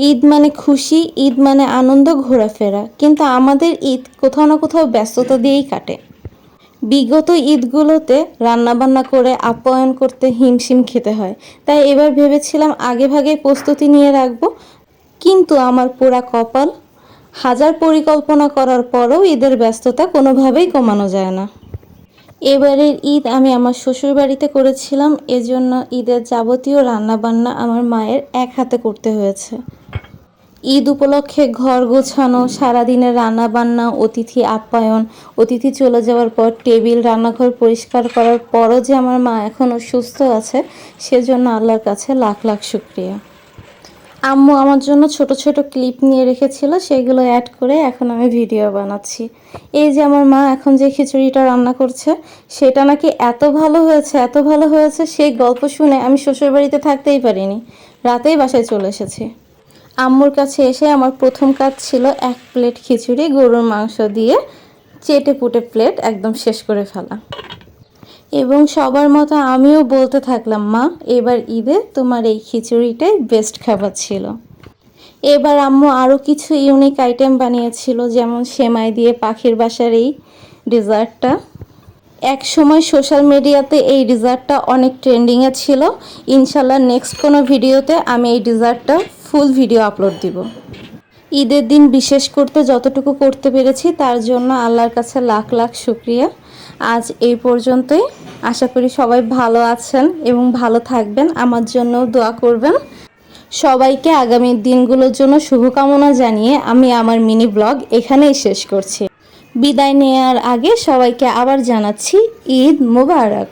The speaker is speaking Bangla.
ঈদ মানে খুশি, ঈদ মানে আনন্দ, ঘোরাফেরা। কিন্তু আমাদের ঈদ কোথাও না কোথাও ব্যস্ততা দিয়েই কাটে। বিগত ঈদগুলোতে রান্নাবান্না করে আপ্যায়ন করতে হিমশিম খেতে হয়। তাই এবার ভেবেছিলাম আগেভাগেই প্রস্তুতি নিয়ে রাখবো। কিন্তু আমার পোড়া কপাল, হাজার পরিকল্পনা করার পরও ঈদের ব্যস্ততা কোনোভাবেই কমানো যায় না। এবারের ঈদ আমি আমার শ্বশুরবাড়িতে করেছিলাম, এজন্য ঈদের যাবতীয় রান্নাবান্না আমার মায়ের এক হাতে করতে হয়েছে। ঈদ উপলক্ষে ঘর গোছানো, সারাদিনের রান্নাবান্না, অতিথি আপ্যায়ন, অতিথি চলে যাওয়ার পর টেবিল, রান্নাঘর পরিষ্কার করার পরও যে আমার মা এখনও সুস্থ আছে, সেজন্য আল্লাহর কাছে লাখ লাখ শুকরিয়া। আম্মু আমার জন্য ছোট ছোট ক্লিপ নিয়ে রেখেছিল, সেগুলো অ্যাড করে এখন আমি ভিডিও বানাচ্ছি। এই যে আমার মা এখন যে খিচুড়িটা রান্না করছে, সেটা নাকি এত ভালো হয়েছে, এত ভালো হয়েছে, সেই গল্প শুনে আমি শ্বশুরবাড়িতে থাকতেই পারিনি, রাতেই বাসায় চলে এসেছি। আম্মুর কাছে এসে আমার প্রথম কাজ ছিল এক প্লেট খিচুড়ি গরুর মাংস দিয়ে চেটে পুটে প্লেট একদম শেষ করে ফেলা। এবং সবার মতো আমিও বলতে থাকলাম, মা এবার ঈদে তোমার এই খিচুড়িটাই বেস্ট খাবার ছিল। এবার আম্মু আরও কিছু ইউনিক আইটেম বানিয়েছিল, যেমন সেমাই দিয়ে পাখির বাসার এই ডেজার্টটা। এক সময় সোশ্যাল মিডিয়াতে এই ডেজার্টটা অনেক ট্রেন্ডিংয়ে ছিল। ইনশাল্লাহ নেক্সট কোনো ভিডিওতে আমি এই ডেজার্টটা ফুল ভিডিও আপলোড দিব। ঈদের দিন বিশেষ করতে যতটুকু করতে পেরেছি তার জন্য আল্লাহর কাছে লাখ লাখ শুকরিয়া। আজ এই পর্যন্তই। আশা করি সবাই ভালো আছেন এবং ভালো থাকবেন, আমার জন্যও দোয়া করবেন। সবাইকে আগামী দিনগুলোর জন্য শুভকামনা জানিয়ে আমি আমার মিনি ব্লগ এখানেই শেষ করছি। বিদায় নেওয়ার আগে সবাইকে আবার জানাচ্ছি ঈদ মোবারক।